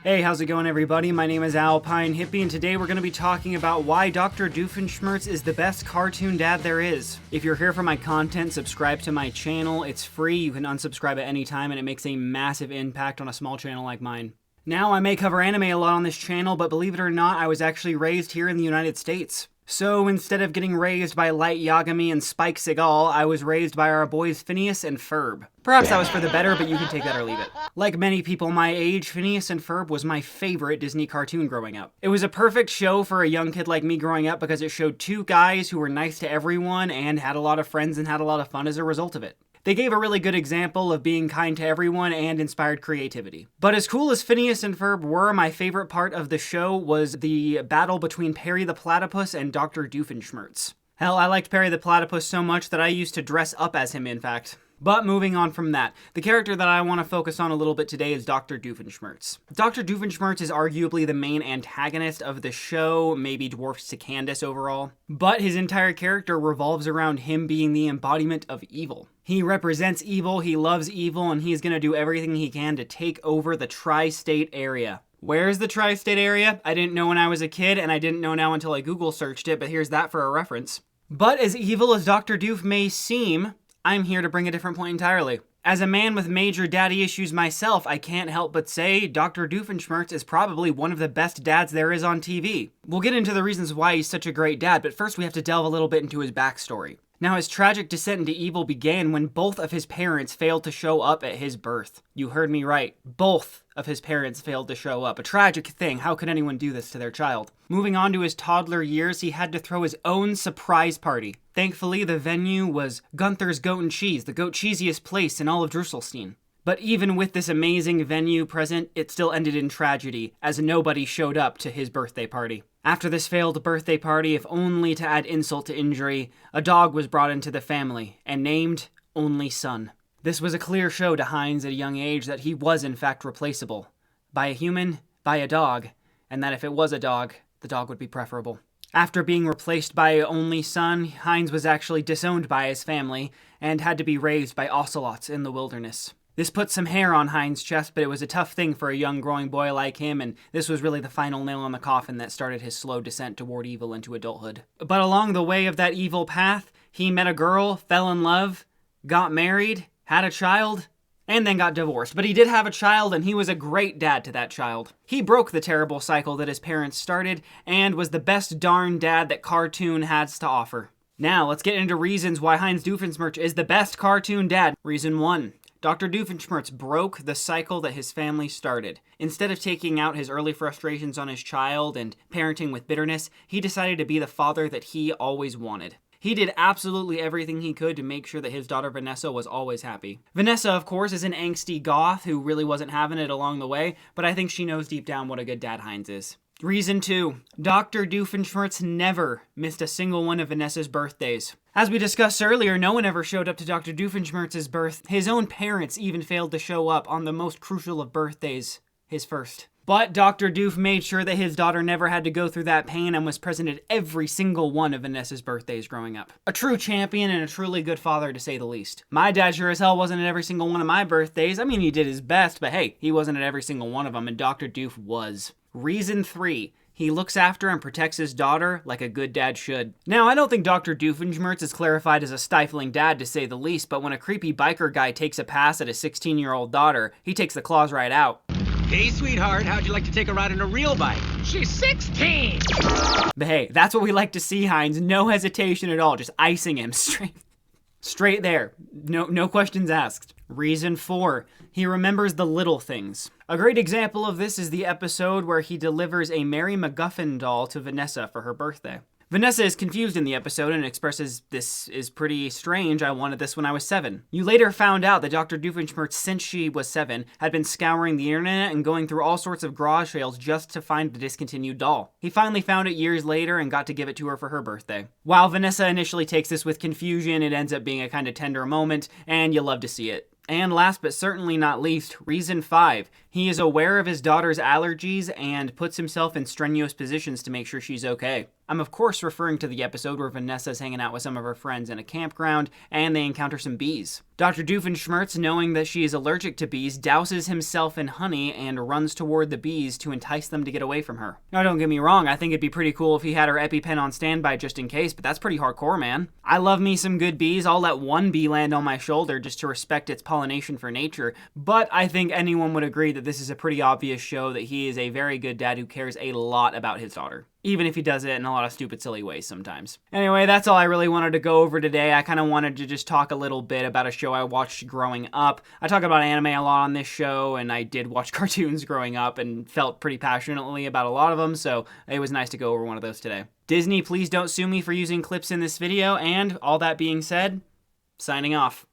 Hey, how's it going everybody? My name is Alpine Hippie and today we're going to be talking about why Dr. Doofenshmirtz is the best cartoon dad there is. If you're here for my content, subscribe to my channel. It's free, you can unsubscribe at any time and it makes a massive impact on a small channel like mine. Now, I may cover anime a lot on this channel, but believe it or not, I was actually raised here in the United States. So instead of getting raised by Light Yagami and Spike Seagal, I was raised by our boys Phineas and Ferb. Perhaps that was for the better, but you can take that or leave it. Like many people my age, Phineas and Ferb was my favorite Disney cartoon growing up. It was a perfect show for a young kid like me growing up because it showed two guys who were nice to everyone and had a lot of friends and had a lot of fun as a result of it. They gave a really good example of being kind to everyone and inspired creativity. But as cool as Phineas and Ferb were, my favorite part of the show was the battle between Perry the Platypus and Dr. Doofenshmirtz. Hell, I liked Perry the Platypus so much that I used to dress up as him, in fact. But moving on from that, the character that I want to focus on a little bit today is Dr. Doofenshmirtz. Dr. Doofenshmirtz is arguably the main antagonist of the show, maybe dwarfs to Candace overall. But his entire character revolves around him being the embodiment of evil. He represents evil, he loves evil, and he's going to do everything he can to take over the tri-state area. Where's the tri-state area? I didn't know when I was a kid, and I didn't know now until I Google searched it, but here's that for a reference. But as evil as Dr. Doof may seem, I'm here to bring a different point entirely. As a man with major daddy issues myself, I can't help but say Dr. Doofenshmirtz is probably one of the best dads there is on TV. We'll get into the reasons why he's such a great dad, but first we have to delve a little bit into his backstory. Now, his tragic descent into evil began when both of his parents failed to show up at his birth. You heard me right. Both of his parents failed to show up. A tragic thing. How could anyone do this to their child? Moving on to his toddler years, he had to throw his own surprise party. Thankfully, the venue was Gunther's Goat and Cheese, the goat cheesiest place in all of Drusselstein. But even with this amazing venue present, it still ended in tragedy, as nobody showed up to his birthday party. After this failed birthday party, if only to add insult to injury, a dog was brought into the family, and named Only Son. This was a clear show to Heinz at a young age that he was in fact replaceable. By a human, by a dog, and that if it was a dog, the dog would be preferable. After being replaced by Only Son, Heinz was actually disowned by his family, and had to be raised by ocelots in the wilderness. This put some hair on Heinz's chest, but it was a tough thing for a young growing boy like him, and this was really the final nail in the coffin that started his slow descent toward evil into adulthood. But along the way of that evil path, he met a girl, fell in love, got married, had a child, and then got divorced. But he did have a child, and he was a great dad to that child. He broke the terrible cycle that his parents started, and was the best darn dad that cartoon has to offer. Now, let's get into reasons why Heinz Doofenshmirtz is the best cartoon dad. Reason 1. Dr. Doofenshmirtz broke the cycle that his family started. Instead of taking out his early frustrations on his child and parenting with bitterness, he decided to be the father that he always wanted. He did absolutely everything he could to make sure that his daughter Vanessa was always happy. Vanessa, of course, is an angsty goth who really wasn't having it along the way, but I think she knows deep down what a good dad Heinz is. Reason 2. Dr. Doofenshmirtz never missed a single one of Vanessa's birthdays. As we discussed earlier, no one ever showed up to Dr. Doofenshmirtz's birth. His own parents even failed to show up on the most crucial of birthdays, his first. But Dr. Doof made sure that his daughter never had to go through that pain and was present at every single one of Vanessa's birthdays growing up. A true champion and a truly good father, to say the least. My dad sure as hell wasn't at every single one of my birthdays. I mean, he did his best, but hey, he wasn't at every single one of them, and Dr. Doof was. Reason 3. He looks after and protects his daughter like a good dad should. Now, I don't think Dr. Doofenshmirtz is clarified as a stifling dad, to say the least, but when a creepy biker guy takes a pass at a 16-year-old daughter, he takes the claws right out. Hey, sweetheart, how'd you like to take a ride on a real bike? She's 16! But hey, that's what we like to see, Heinz. No hesitation at all, just icing him straight there. No questions asked. Reason 4. He remembers the little things. A great example of this is the episode where he delivers a Mary MacGuffin doll to Vanessa for her birthday. Vanessa is confused in the episode and expresses, "This is pretty strange, I wanted this when I was 7. You later found out that Dr. Doofenshmirtz, since she was 7, had been scouring the internet and going through all sorts of garage sales just to find the discontinued doll. He finally found it years later and got to give it to her for her birthday. While Vanessa initially takes this with confusion, it ends up being a kind of tender moment, and you love to see it. And last but certainly not least, reason 5. He is aware of his daughter's allergies and puts himself in strenuous positions to make sure she's okay. I'm of course referring to the episode where Vanessa's hanging out with some of her friends in a campground, and they encounter some bees. Dr. Doofenshmirtz, knowing that she is allergic to bees, douses himself in honey and runs toward the bees to entice them to get away from her. Now don't get me wrong, I think it'd be pretty cool if he had her EpiPen on standby just in case, but that's pretty hardcore, man. I love me some good bees. I'll let one bee land on my shoulder just to respect its pollination for nature, but I think anyone would agree that this is a pretty obvious show that he is a very good dad who cares a lot about his daughter, even if he does it in a lot of stupid, silly ways sometimes. Anyway, that's all I really wanted to go over today. I kind of wanted to just talk a little bit about a show I watched growing up. I talk about anime a lot on this show, and I did watch cartoons growing up and felt pretty passionately about a lot of them, so it was nice to go over one of those today. Disney, please don't sue me for using clips in this video, and all that being said, signing off.